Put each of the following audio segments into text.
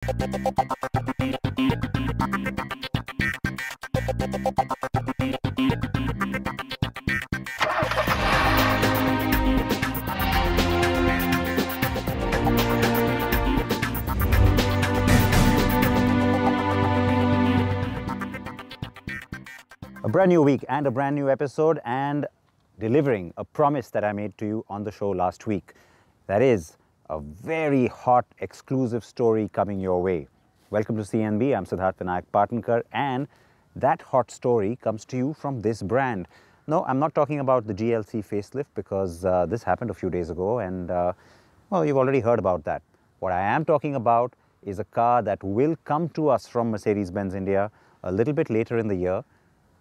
A brand new week and a brand new episode, and delivering a promise that I made to you on the show last week. That is a very hot exclusive story coming your way. Welcome to CNB, I'm Siddharth Vinayak Patankar, and that hot story comes to you from this brand. No, I'm not talking about the GLC facelift because this happened a few days ago and well, you've already heard about that. What I am talking about is a car that will come to us from Mercedes-Benz India a little bit later in the year,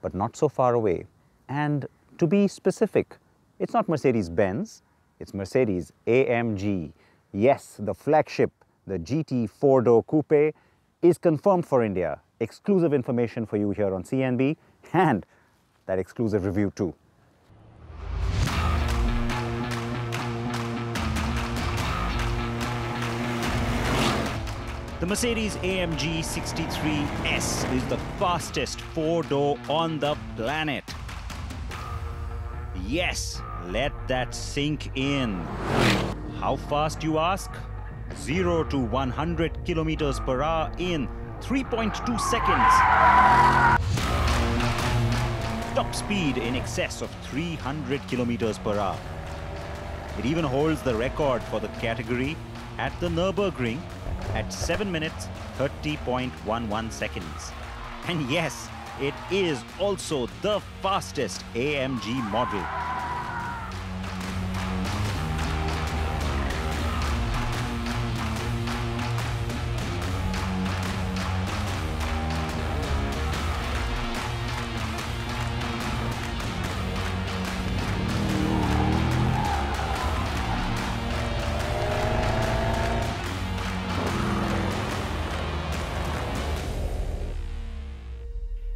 but not so far away. And to be specific, it's not Mercedes-Benz, it's Mercedes AMG. Yes, the flagship, the GT 4-door coupe is confirmed for India. Exclusive information for you here on CNB and that exclusive review too. The Mercedes AMG 63S is the fastest 4-door on the planet. Yes, let that sink in. How fast, you ask? 0 to 100 kilometers per hour in 3.2 seconds. Top speed in excess of 300 kilometers per hour. It even holds the record for the category at the Nürburgring at 7 minutes 30.11 seconds. And yes, it is also the fastest AMG model.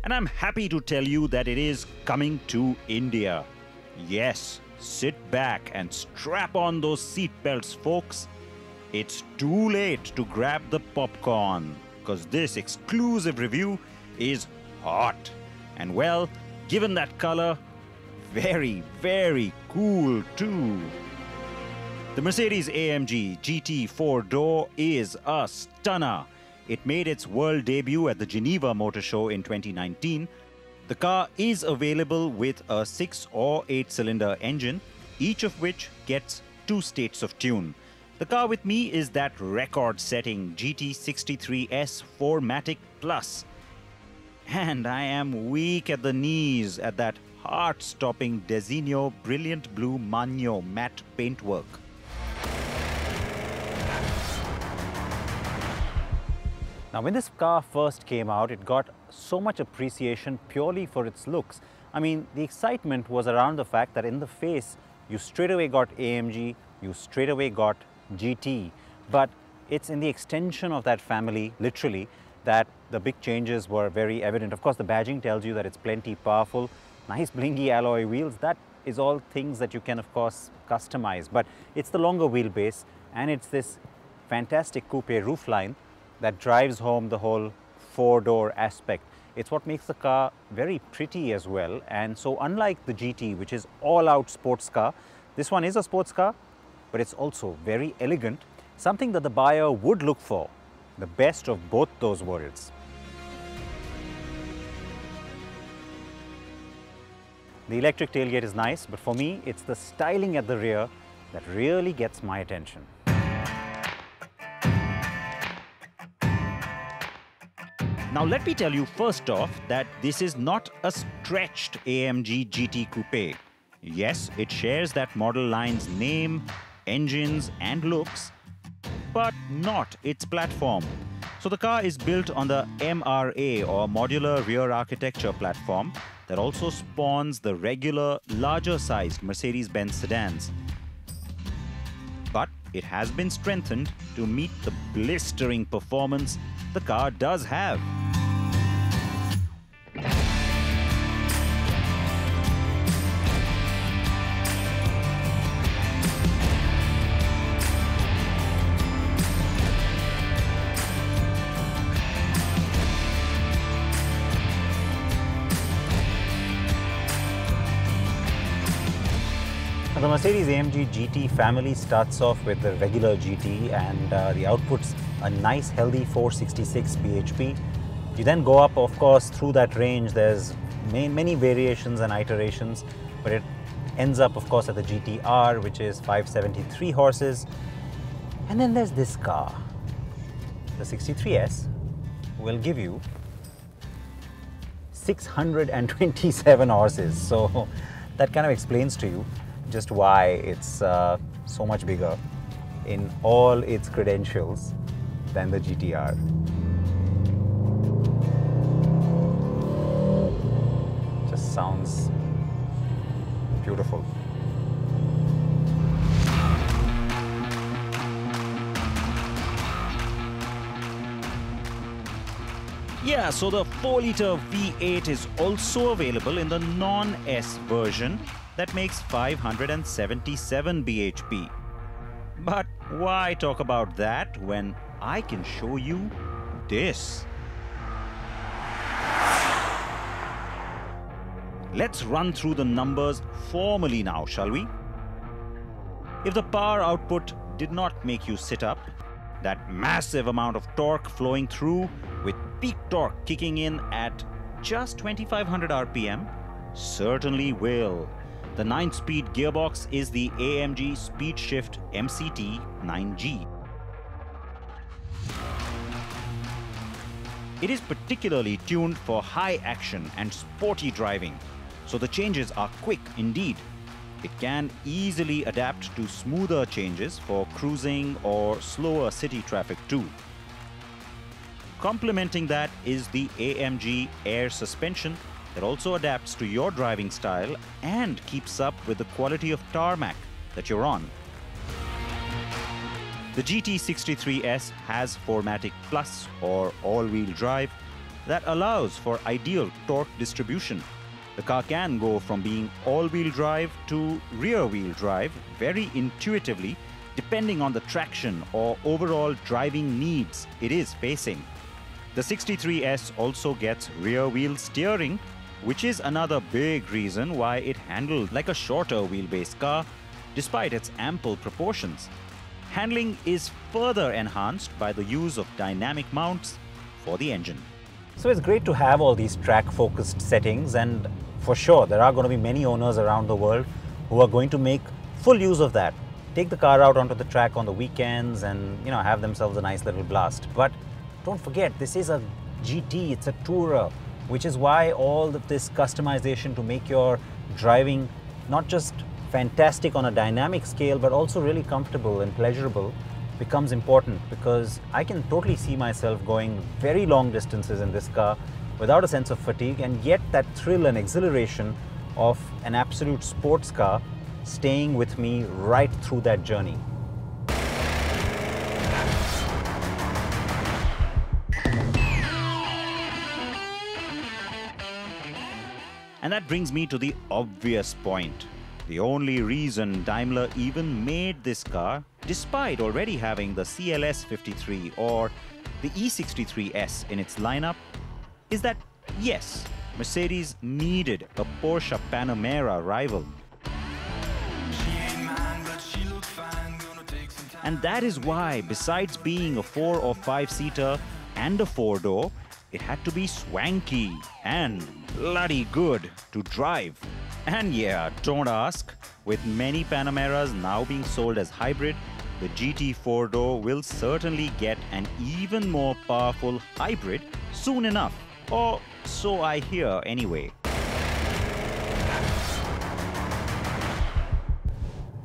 And I'm happy to tell you that it is coming to India. Yes, sit back and strap on those seatbelts, folks. It's too late to grab the popcorn, because this exclusive review is hot. And well, given that color, very, very cool too. The Mercedes AMG GT 4-door is a stunner. It made its world debut at the Geneva Motor Show in 2019. The car is available with a 6 or 8-cylinder engine, each of which gets 2 states of tune. The car with me is that record-setting GT63S 4MATIC Plus. And I am weak at the knees at that heart-stopping Designo Brilliant Blue Magno matte paintwork. Now, when this car first came out, it got so much appreciation purely for its looks. I mean, the excitement was around the fact that in the face, you straight away got AMG, you straight away got GT, but it's in the extension of that family, literally, that the big changes were very evident. Of course, the badging tells you that it's plenty powerful, nice blingy alloy wheels. That is all things that you can, of course, customize, but it's the longer wheelbase and it's this fantastic coupe roofline that drives home the whole 4-door aspect. It's what makes the car very pretty as well. And so unlike the GT, which is all-out sports car, this one is a sports car, but it's also very elegant, something that the buyer would look for, the best of both those worlds. The electric tailgate is nice, but for me, it's the styling at the rear that really gets my attention. Now let me tell you first off that this is not a stretched AMG GT Coupe. Yes, it shares that model line's name, engines and looks, but not its platform. So the car is built on the MRA or Modular Rear Architecture platform that also spawns the regular, larger-sized Mercedes-Benz sedans. But it has been strengthened to meet the blistering performance the car does have. Mercedes AMG GT family starts off with the regular GT, and the output's a nice healthy 466 bhp. You then go up, of course, through that range. There's many variations and iterations, but it ends up, of course, at the GTR, which is 573 horses. And then there's this car. The 63S will give you 627 horses. So that kind of explains to you just why it's so much bigger in all its credentials than the GTR. Just sounds beautiful. Yeah, so the 4-liter V8 is also available in the non-S version that makes 577 bhp. But why talk about that when I can show you this? Let's run through the numbers formally now, shall we? If the power output did not make you sit up, that massive amount of torque flowing through with peak torque kicking in at just 2500 RPM certainly will. The 9-speed gearbox is the AMG SPEEDSHIFT MCT 9G. It is particularly tuned for high action and sporty driving, so the changes are quick indeed. It can easily adapt to smoother changes for cruising or slower city traffic too. Complementing that is the AMG Air suspension that also adapts to your driving style and keeps up with the quality of tarmac that you're on. The GT63S has 4MATIC Plus or all-wheel drive that allows for ideal torque distribution. The car can go from being all-wheel drive to rear-wheel drive very intuitively, depending on the traction or overall driving needs it is facing. The 63S also gets rear-wheel steering, which is another big reason why it handled like a shorter wheelbase car, despite its ample proportions. Handling is further enhanced by the use of dynamic mounts for the engine. So it's great to have all these track-focused settings, and for sure there are going to be many owners around the world who are going to make full use of that. Take the car out onto the track on the weekends and, have themselves a nice little blast. But don't forget, this is a GT, it's a tourer, which is why all of this customization to make your driving not just fantastic on a dynamic scale, but also really comfortable and pleasurable becomes important, because I can totally see myself going very long distances in this car without a sense of fatigue, and yet that thrill and exhilaration of an absolute sports car staying with me right through that journey. And that brings me to the obvious point. The only reason Daimler even made this car, despite already having the CLS 53 or the E63S in its lineup, is that, yes, Mercedes needed a Porsche Panamera rival. And that is why, besides being a 4 or 5-seater and a 4-door, it had to be swanky and bloody good to drive. And yeah, don't ask, with many Panameras now being sold as hybrid, the GT 4-door will certainly get an even more powerful hybrid soon enough. Or so I hear anyway.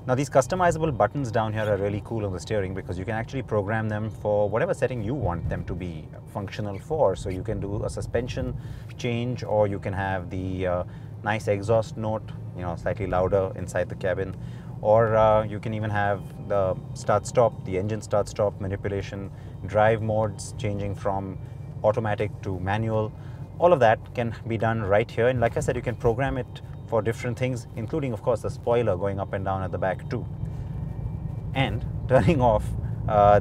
Now these customizable buttons down here are really cool on the steering, because you can actually program them for whatever setting you want them to be functional for. So you can do a suspension change, or you can have the nice exhaust note, slightly louder inside the cabin, or you can even have the start-stop, the engine start-stop manipulation, drive modes changing from automatic to manual. All of that can be done right here, and like I said, you can program it for different things, including of course the spoiler going up and down at the back too, and turning off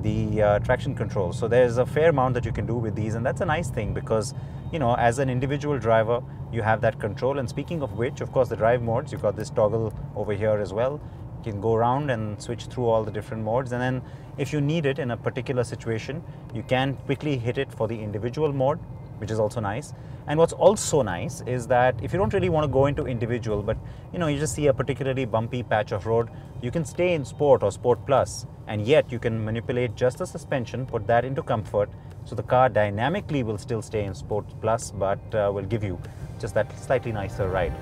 the traction control. So there's a fair amount that you can do with these, and that's a nice thing, because as an individual driver you have that control. And speaking of which, of course, the drive modes, you've got this toggle over here as well. You can go around and switch through all the different modes, and then if you need it in a particular situation, you can quickly hit it for the individual mode, which is also nice. And what's also nice is that if you don't really want to go into individual, but you just see a particularly bumpy patch of road, you can stay in Sport or Sport Plus, and yet you can manipulate just the suspension, put that into comfort, so the car dynamically will still stay in Sport Plus, but will give you just that slightly nicer ride.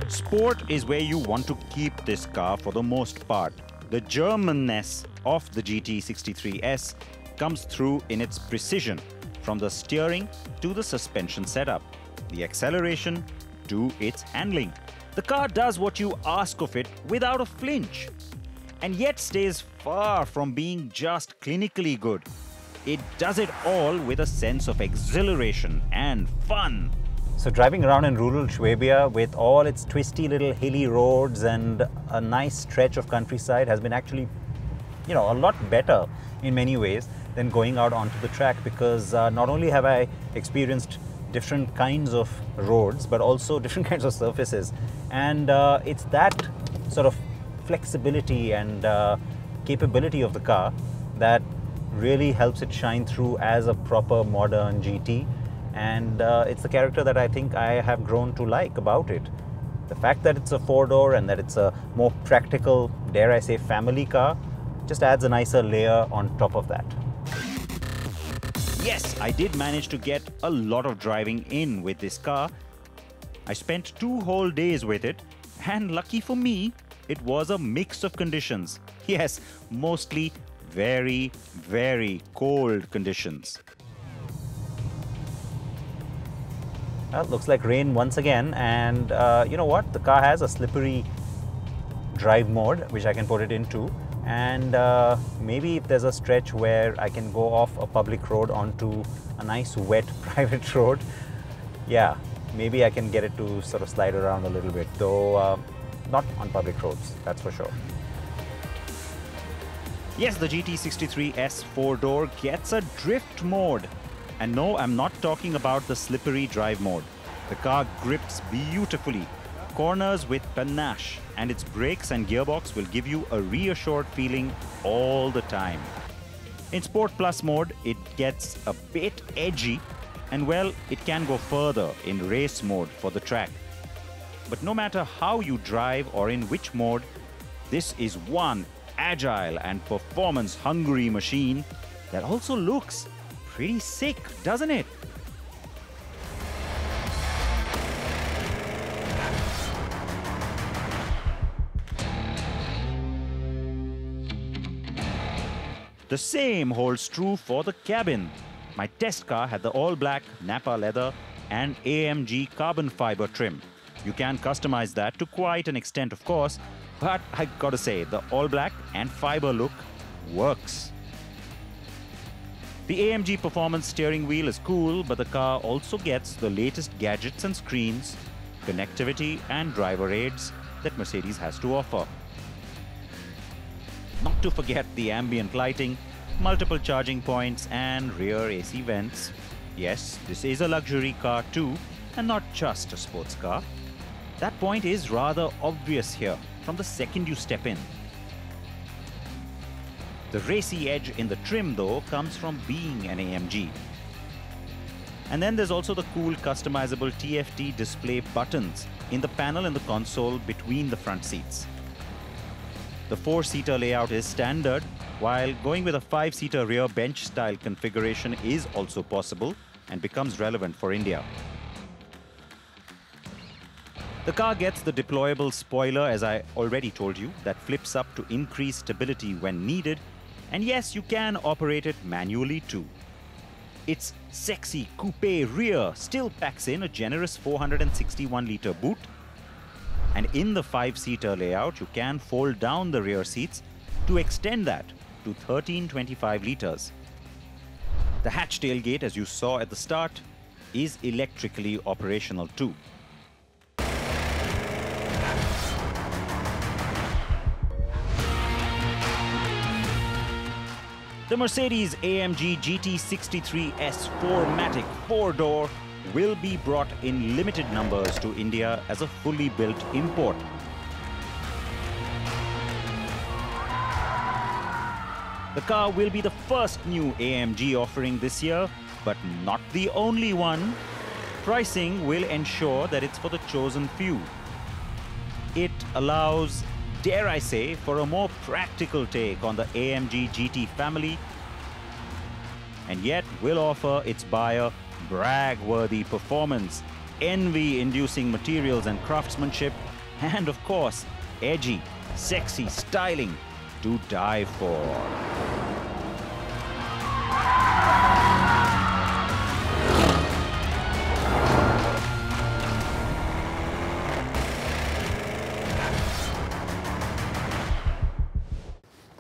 Sport is where you want to keep this car for the most part. The Germanness of the GT63S comes through in its precision, from the steering to the suspension setup, the acceleration to its handling. The car does what you ask of it without a flinch, and yet stays far from being just clinically good. It does it all with a sense of exhilaration and fun. So driving around in rural Schwabia with all its twisty little hilly roads and a nice stretch of countryside has been actually, a lot better in many ways than going out onto the track, because not only have I experienced different kinds of roads, but also different kinds of surfaces. And it's that sort of flexibility and capability of the car that really helps it shine through as a proper modern GT. And it's the character that I think I have grown to like about it. The fact that it's a four-door and that it's a more practical, dare I say, family car, just adds a nicer layer on top of that. Yes, I did manage to get a lot of driving in with this car. I spent 2 whole days with it, and lucky for me, it was a mix of conditions. Yes, mostly very, very cold conditions. Well, looks like rain once again, and you know what? The car has a slippery drive mode, which I can put it into, and maybe if there's a stretch where I can go off a public road onto a nice wet private road, yeah, maybe I can get it to sort of slide around a little bit, though not on public roads, that's for sure. Yes, the GT63S 4-door gets a drift mode. And no, I'm not talking about the slippery drive mode. The car grips beautifully, corners with panache, and its brakes and gearbox will give you a reassured feeling all the time. In Sport Plus mode, it gets a bit edgy, and well, it can go further in race mode for the track. But no matter how you drive or in which mode, this is one agile and performance-hungry machine that also looks pretty sick, doesn't it? The same holds true for the cabin. My test car had the all-black Napa leather and AMG carbon fiber trim. You can customize that to quite an extent, of course, but I gotta say, the all-black and fiber look works. The AMG Performance steering wheel is cool, but the car also gets the latest gadgets and screens, connectivity and driver aids that Mercedes has to offer. Not to forget the ambient lighting, multiple charging points and rear AC vents. Yes, this is a luxury car too, and not just a sports car. That point is rather obvious here from the second you step in. The racy edge in the trim, though, comes from being an AMG. And then there's also the cool customizable TFT display buttons in the panel and the console between the front seats. The 4-seater layout is standard, while going with a 5-seater rear bench style configuration is also possible and becomes relevant for India. The car gets the deployable spoiler, as I already told you, that flips up to increase stability when needed. And yes, you can operate it manually too. Its sexy coupe rear still packs in a generous 461-litre boot. And in the 5-seater layout, you can fold down the rear seats to extend that to 1325 litres. The hatch tailgate, as you saw at the start, is electrically operational too. The Mercedes AMG GT63S 4MATIC 4-door will be brought in limited numbers to India as a fully built import. The car will be the first new AMG offering this year, but not the only one. Pricing will ensure that it's for the chosen few. It allows, dare I say, for a more practical take on the AMG GT family, and yet will offer its buyer brag-worthy performance, envy-inducing materials and craftsmanship, and of course, edgy, sexy styling to die for.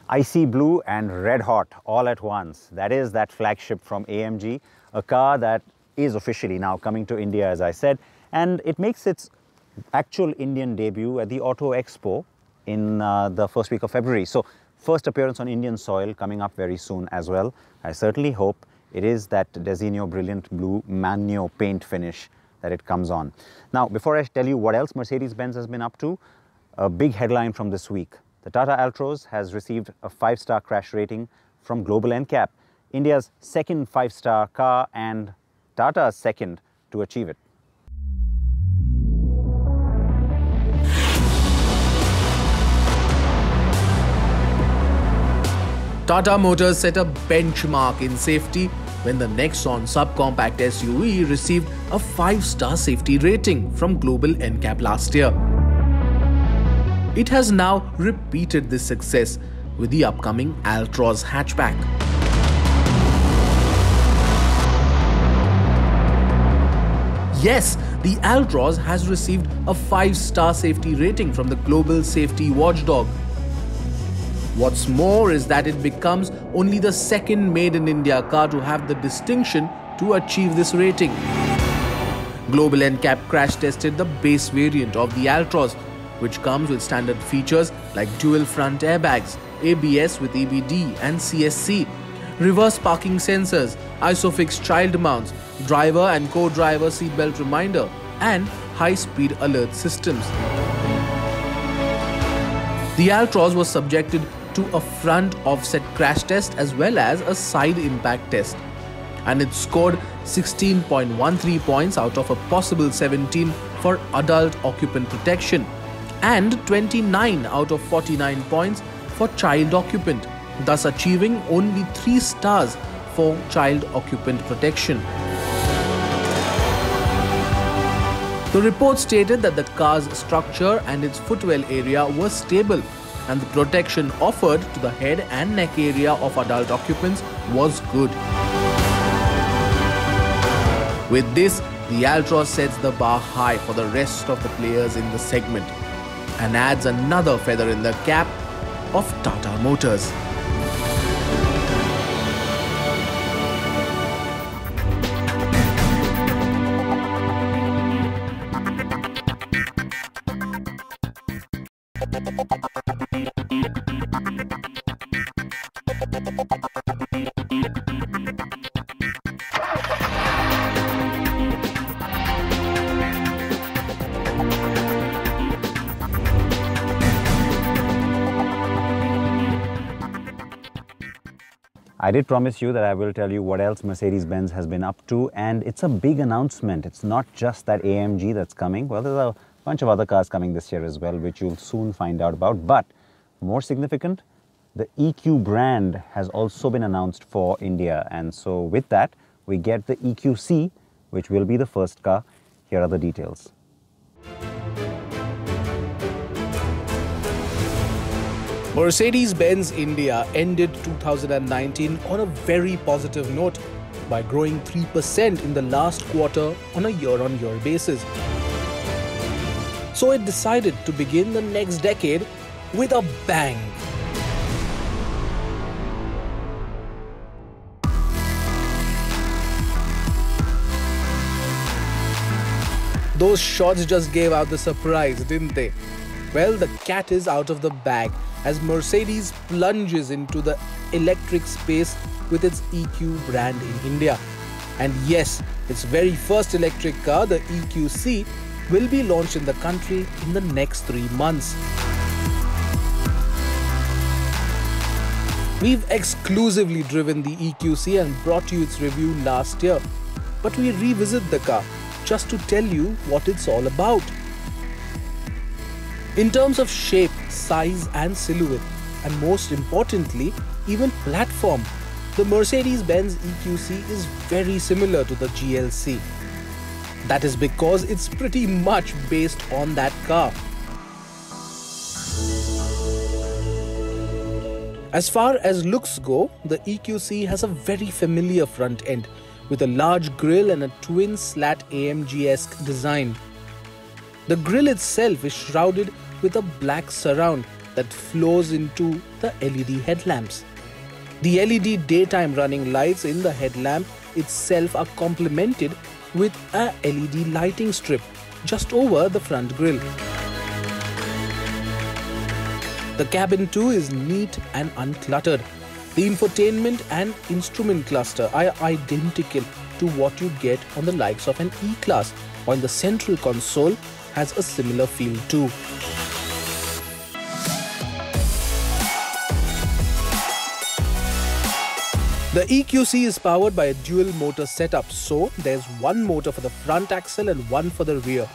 Icy blue and red hot all at once. That is that flagship from AMG, a car that is officially now coming to India, as I said, and it makes its actual Indian debut at the Auto Expo in the first week of February. So first appearance on Indian soil coming up very soon as well. I certainly hope it is that Designo Brilliant Blue Magno paint finish that it comes on. Now, before I tell you what else Mercedes-Benz has been up to, a big headline from this week. The Tata Altroz has received a 5-star crash rating from Global NCAP, India's second 5-star car and Tata's second to achieve it. Tata Motors set a benchmark in safety when the Nexon subcompact SUV received a 5-star safety rating from Global NCAP last year. It has now repeated this success with the upcoming Altroz hatchback. Yes, the Altroz has received a 5-star safety rating from the global safety watchdog. What's more is that it becomes only the second made-in-India car to have the distinction to achieve this rating. Global NCAP crash tested the base variant of the Altroz, which comes with standard features like dual front airbags, ABS with EBD and CSC, reverse parking sensors, ISOFIX child mounts, driver and co-driver seatbelt reminder, and high-speed alert systems. The Altroz was subjected to a front offset crash test as well as a side impact test, and it scored 16.13 points out of a possible 17 for adult occupant protection and 29 out of 49 points for child occupant, thus achieving only 3 stars for child occupant protection. The report stated that the car's structure and its footwell area were stable, and the protection offered to the head and neck area of adult occupants was good. With this, the Altroz sets the bar high for the rest of the players in the segment and adds another feather in the cap of Tata Motors. I did promise you that I will tell you what else Mercedes-Benz has been up to, and it's a big announcement. It's not just that AMG that's coming. Well, there's a bunch of other cars coming this year as well, which you'll soon find out about. But more significant, the EQ brand has also been announced for India. And so with that, we get the EQC, which will be the first car. Here are the details. Mercedes-Benz India ended 2019 on a very positive note by growing 3% in the last quarter on a year-on-year basis. So it decided to begin the next decade with a bang. Those shots just gave out the surprise, didn't they? Well, the cat is out of the bag as Mercedes plunges into the electric space with its EQ brand in India. And yes, its very first electric car, the EQC, will be launched in the country in the next 3 months. We've exclusively driven the EQC and brought you its review last year, but we revisit the car just to tell you what it's all about. In terms of shape, size and silhouette, and most importantly, even platform, the Mercedes-Benz EQC is very similar to the GLC. That is because it's pretty much based on that car. As far as looks go, the EQC has a very familiar front end with a large grille and a twin slat AMG-esque design. The grille itself is shrouded with a black surround that flows into the LED headlamps. The LED daytime running lights in the headlamp itself are complemented with a LED lighting strip just over the front grille. The cabin too is neat and uncluttered. The infotainment and instrument cluster are identical to what you get on the likes of an E-Class, while the central console has a similar feel too. The EQC is powered by a dual motor setup, so there's one motor for the front axle and one for the rear.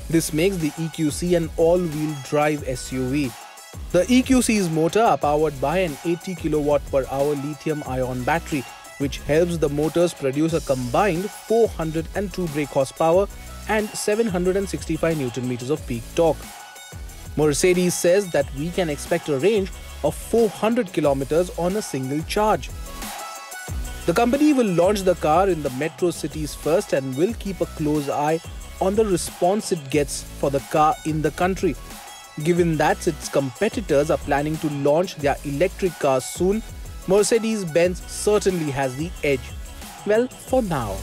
This makes the EQC an all-wheel drive SUV. The EQC's motor are powered by an 80 kWh lithium-ion battery, which helps the motors produce a combined 402 brake horsepower and 765 Nm of peak torque. Mercedes says that we can expect a range of 400 km on a single charge. The company will launch the car in the metro cities first and will keep a close eye on the response it gets for the car in the country. Given that its competitors are planning to launch their electric cars soon, Mercedes-Benz certainly has the edge. Well, for now.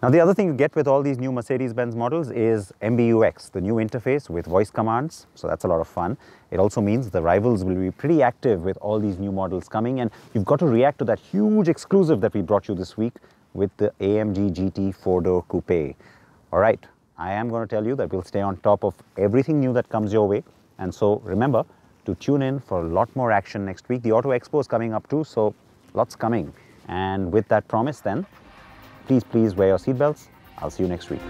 Now, the other thing you get with all these new Mercedes-Benz models is MBUX, the new interface with voice commands. So that's a lot of fun. It also means the rivals will be pretty active with all these new models coming, and you've got to react to that huge exclusive that we brought you this week with the AMG GT 4-door Coupe. All right, I am going to tell you that we'll stay on top of everything new that comes your way. And so remember to tune in for a lot more action next week. The Auto Expo is coming up too, so lots coming. And with that promise then, please wear your seatbelts. I'll see you next week.